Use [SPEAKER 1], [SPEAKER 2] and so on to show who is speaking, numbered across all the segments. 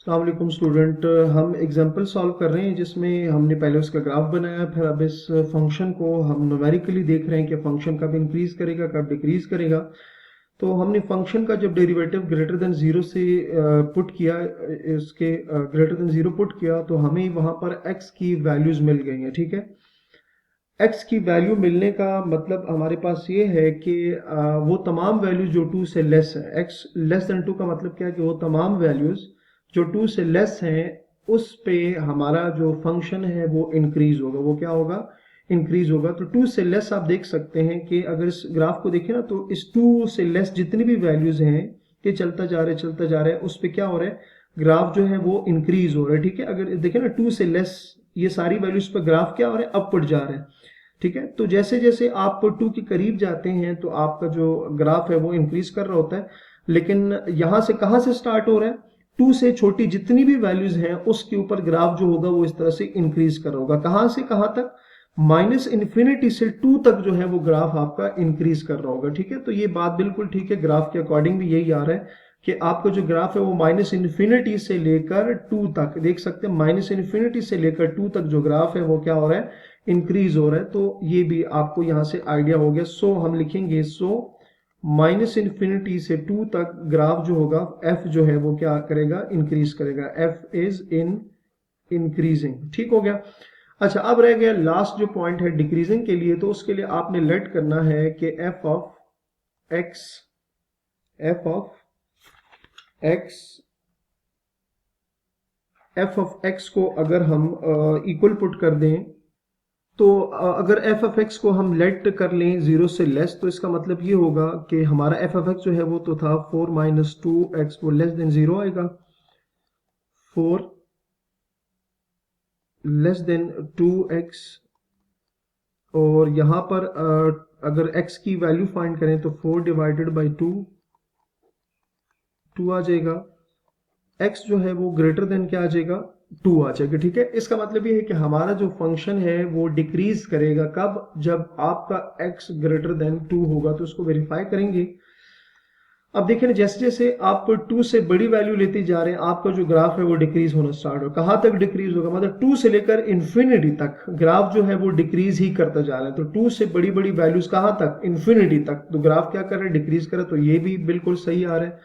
[SPEAKER 1] अस्सलाम वालेकुम स्टूडेंट। हम एग्जांपल सॉल्व कर रहे हैं जिसमें हमने पहले उसका ग्राफ बनाया, फिर अब इस फंक्शन को हम न्यूमेरिकली देख रहे हैं कि फंक्शन कब इंक्रीज करेगा कब डिक्रीज करेगा। तो हमने फंक्शन का जब डेरिवेटिव ग्रेटर देन जीरो से पुट किया, इसके ग्रेटर देन जीरो पुट किया तो हमें वहां पर x की वैल्यूज मिल गई हैं। ठीक है, x की वैल्यू मिलने का मतलब हमारे पास ये है कि वो तमाम वैल्यूज जो 2 से लेस है, x लेस देन 2 का मतलब क्या है कि वो तमाम वैल्यूज जो 2 से लेस हैं उस पे हमारा जो फंक्शन है वो इंक्रीज होगा। वो क्या होगा? इंक्रीज होगा। तो 2 से लेस आप देख सकते हैं कि अगर इस ग्राफ को देखें ना तो इस 2 से लेस जितनी भी वैल्यूज हैं ये चलता जा रहा है उस पे क्या हो रहा है? ग्राफ जो है वो इंक्रीज हो रहा है। ठीक है, अगर देखें ना 2 से लेस ये सारी वैल्यूज पर ग्राफ क्या हो रहा है? अपवर्ड जा रहा है। ठीक है, तो जैसे जैसे आप 2 के करीब जाते हैं तो आपका जो ग्राफ है वो इंक्रीज कर रहा होता है। लेकिन यहां से कहां से स्टार्ट हो रहा है? 2 से छोटी जितनी भी वैल्यूज हैं उसके ऊपर ग्राफ जो होगा वो इस तरह से इंक्रीज कर रहा होगा। कहां से कहां तक? माइनस इन्फिनिटी से 2 तक जो है वो ग्राफ आपका इंक्रीज कर रहा होगा। ठीक है, तो ये बात बिल्कुल ठीक है, ग्राफ के अकॉर्डिंग भी यही आ रहा है कि आपका जो ग्राफ है वो माइनस इन्फिनिटी से लेकर 2 तक देख सकते हैं। माइनस इन्फिनिटी से लेकर 2 तक जो ग्राफ है वो क्या हो रहा है? इंक्रीज हो रहा है। तो ये भी आपको यहां से आइडिया हो गया। सो हम लिखेंगे माइनस इन्फिनिटी से 2 तक ग्राफ जो होगा f जो है वो क्या करेगा? इंक्रीज करेगा। f is in increasing. ठीक हो गया। अच्छा, अब रह गया लास्ट जो पॉइंट है डिक्रीजिंग के लिए। तो उसके लिए आपने लेट करना है कि f ऑफ x को अगर हम इक्वल पुट कर दें तो अगर f ऑफ x को हम लेट कर लें जीरो से लेस तो इसका मतलब ये होगा कि हमारा f ऑफ x जो है वो तो था 4 माइनस 2x, वो लेस देन जीरो आएगा। 4 लेस देन 2x, और यहां पर अगर x की वैल्यू फाइंड करें तो 4 डिवाइडेड बाई 2 आ जाएगा। x जो है वो ग्रेटर देन क्या आ जाएगा? 2 आ जाएगा। ठीक है, इसका मतलब ये है कि हमारा जो फंक्शन है वो डिक्रीज करेगा कब? जब आपका x ग्रेटर देन 2 होगा। तो उसको वेरीफाई करेंगे। अब देखिए ना, जैसे जैसे आप 2 से बड़ी वैल्यू लेते जा रहे हैं आपका जो ग्राफ है वो डिक्रीज होना स्टार्ट होगा। कहां तक डिक्रीज होगा? मतलब 2 से लेकर इंफिनिटी तक ग्राफ जो है वो डिक्रीज ही करता जा रहा है। तो 2 से बड़ी बड़ी वैल्यूज कहां तक? इंफिनिटी तक। तो ग्राफ क्या कर रहा है? डिक्रीज कर रहा है। तो ये भी बिल्कुल सही आ रहा है।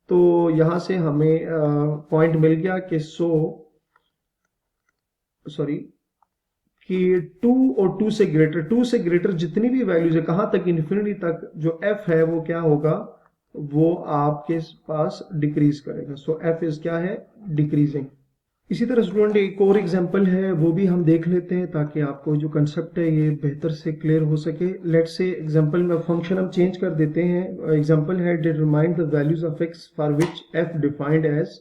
[SPEAKER 1] तो यहां से हमें पॉइंट मिल गया कि कि 2 और 2 से ग्रेटर जितनी भी वैल्यूज है कहां तक? इन्फिनिटी तक। जो f है वो क्या होगा? वो आपके पास डिक्रीज करेगा। सो f इज क्या है? डिक्रीजिंग। इसी तरह स्टूडेंट एक और एग्जांपल है वो भी हम देख लेते हैं ताकि आपको जो कंसेप्ट है ये बेहतर से क्लियर हो सके। लेट्स से एग्जांपल में फंक्शन हम चेंज कर देते हैं। एग्जांपल है determine the values of x for which f defined as.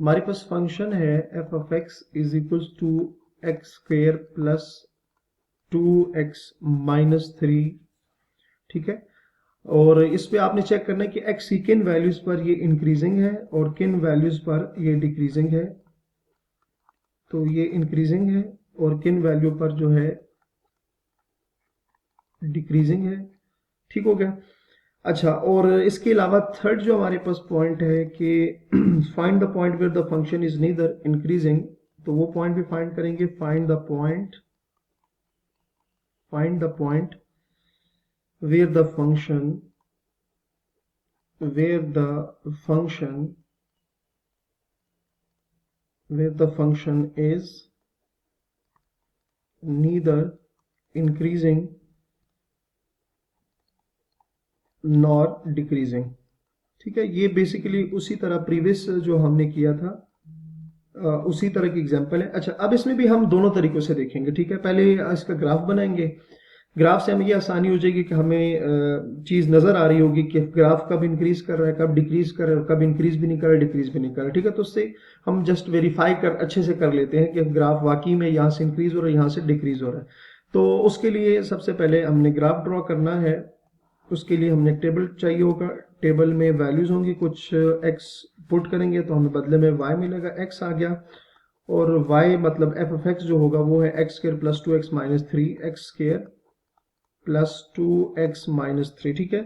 [SPEAKER 1] हमारे पास फंक्शन है f ऑफ x is equal to X square plus 2x minus 3। ठीक है, और इस पे आपने चेक करना है कि x की किन वैल्यूज पर ये इंक्रीजिंग है और किन वैल्यूज पर ये डिक्रीजिंग है। तो ये इंक्रीजिंग है और किन वैल्यू पर जो है डिक्रीजिंग है। ठीक हो गया। अच्छा, और इसके अलावा थर्ड जो हमारे पास पॉइंट है कि find the point where the function is neither increasing. तो वो पॉइंट भी फाइंड करेंगे। Find the point where the function is neither increasing nor decreasing। ठीक है, ये बेसिकली उसी तरह प्रीवियस जो हमने किया था उसी तरह की एग्जांपल है। अच्छा, अब इसमें भी हम दोनों तरीकों से देखेंगे। ठीक है, पहले इसका ग्राफ बनाएंगे। ग्राफ से हमें ये आसानी हो जाएगी कि हमें चीज नजर आ रही होगी कि ग्राफ कब इंक्रीज कर रहा है कब डिक्रीज कर रहा है, कब इंक्रीज भी नहीं कर रहा है डिक्रीज भी नहीं कर रहा है। ठीक है, तो उससे हम जस्ट वेरीफाई कर अच्छे से कर लेते हैं कि ग्राफ वाकई में यहाँ से इंक्रीज हो रहा है यहाँ से डिक्रीज हो रहा है। तो उसके लिए सबसे पहले हमने ग्राफ ड्रॉ करना है। उसके लिए हमने टेबल चाहिए होगा। टेबल में वैल्यूज होंगी, कुछ x पुट करेंगे तो हमें बदले में y मिलेगा। x आ गया, और y मतलब f ऑफ x जो होगा वो है x square plus 2x minus 3, x square plus 2x minus 3। ठीक है,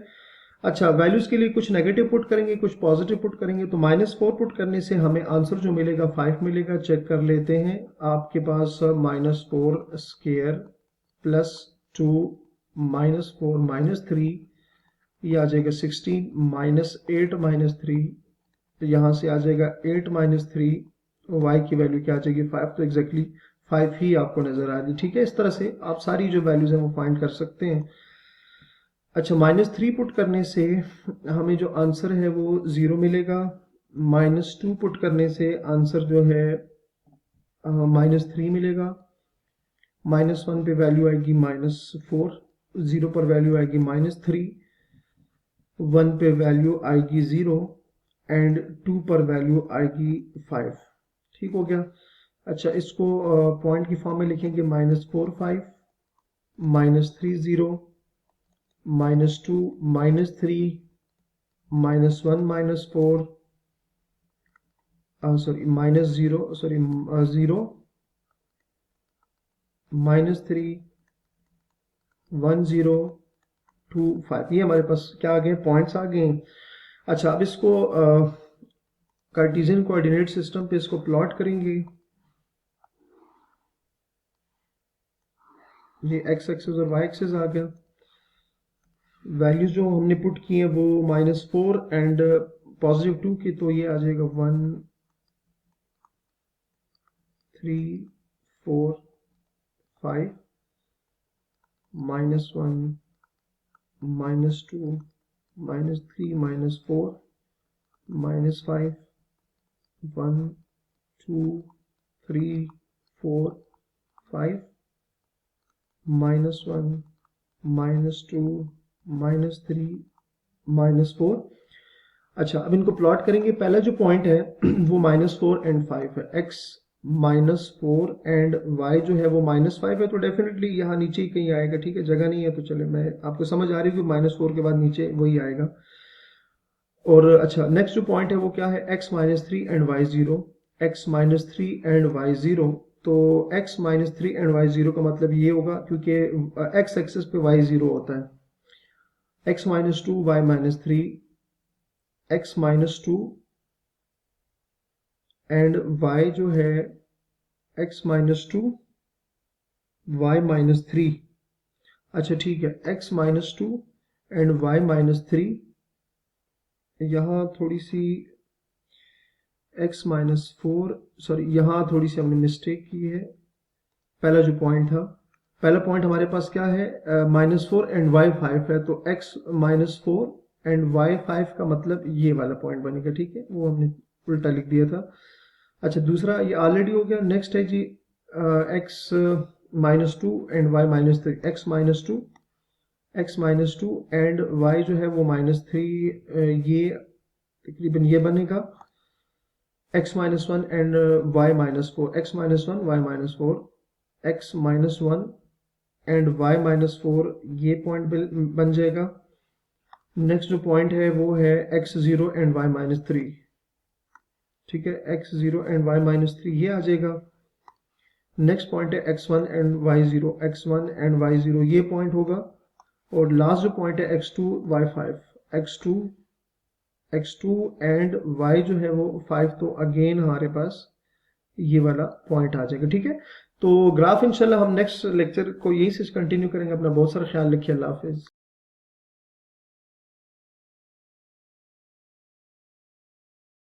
[SPEAKER 1] अच्छा, वैल्यूज के लिए कुछ नेगेटिव पुट करेंगे, कुछ पॉजिटिव पुट करेंगे। तो -4 पुट करने से हमें आंसर जो मिलेगा 5 मिलेगा। चेक कर लेते हैं। आपके पास -4 स्क्वायर प्लस 2 -4 -3, ये आ जाएगा 16, -8 -3, तो यहाँ से आ जाएगा 8 -3, y की वैल्यू क्या आ जाएगी 5, तो एग्जैक्टली 5 ही आपको नजर आ रही है। ठीक है, इस तरह से आप सारी जो वैल्यूज हैं वो फाइंड कर सकते हैं। अच्छा, -3 पुट करने से हमें जो आंसर है वो 0 मिलेगा। -2 पुट करने से आंसर जो है -3 मिलेगा। -1 पे वैल्यू आएगी -4, 0 पर वैल्यू आएगी -3, 1 पे वैल्यू आएगी 0 एंड 2 पर वैल्यू आएगी 5। ठीक हो गया। अच्छा, इसको पॉइंट की फॉर्म में लिखेंगे -4 5 -3 0 -2 -3 -1 -4 सॉरी -0 सॉरी 0 -3 1 0 2 5, ये हमारे पास क्या आ गए, पॉइंट्स आ गए। अच्छा, अब इसको कार्टेशियन कोऑर्डिनेट सिस्टम पे इसको प्लॉट करेंगे। ये x एक्सिस और y एक्सिस आ गया। वैल्यूज जो हमने पुट की है वो -4 एंड +2 की, तो ये आ जाएगा 1 3 4 5 -1 -2 -3 -4 -5 1 2 3 4 5 -1 -2 -3 -4। अच्छा, अब इनको प्लॉट करेंगे। पहला जो पॉइंट है वो -4 एंड 5 है। x -4 एंड y जो है वो -5 है, तो डेफिनेटली यहाँ नीचे ही कहीं आएगा। ठीक है, जगह नहीं है तो चले, मैं आपको समझ आ रही है कि -4 के बाद नीचे वही आएगा। और अच्छा, नेक्स्ट जो पॉइंट है वो क्या है, x -3 and y 0, x -3 and y 0। तो x -3 एंड y 0 का मतलब ये होगा, क्योंकि x एक्सिस पे y 0 होता है। x -2 y -3, x -2 and y जो है x -2 y -3। अच्छा ठीक है, x -2 एंड y -3, यहाँ थोड़ी सी x -4 सॉरी, यहाँ थोड़ी सी हमने मिस्टेक की है। पहला जो पॉइंट था, पहला पॉइंट हमारे पास क्या है, -4 एंड y 5 है, तो x -4 एंड y 5 का मतलब ये वाला पॉइंट बनेगा। ठीक है, वो हमने उल्टा लिख दिया था। अच्छा, दूसरा ये ऑलरेडी हो गया। नेक्स्ट है जी x -2 and y -3, x -2 and y जो है वो -3, ये तकरीबन ये बनेगा। x -1 and y -4, x -1 y -4, x -1 and y -4, ये पॉइंट बन जाएगा। नेक्स्ट जो पॉइंट है वो है x0 एंड y -3। ठीक है, x0 एंड y -3 ये आ जाएगा। नेक्स्ट पॉइंट है x1 and y0, x1 and y0 ये पॉइंट होगा। और लास्ट जो पॉइंट है x2 y5, x2 and y जो है वो 5, तो अगेन हमारे पास ये वाला पॉइंट आ जाएगा। ठीक है, तो ग्राफ इंशाल्लाह हम नेक्स्ट लेक्चर को यही से कंटिन्यू करेंगे। अपना बहुत सारा ख्याल रखिए। अल्लाह हाफिज।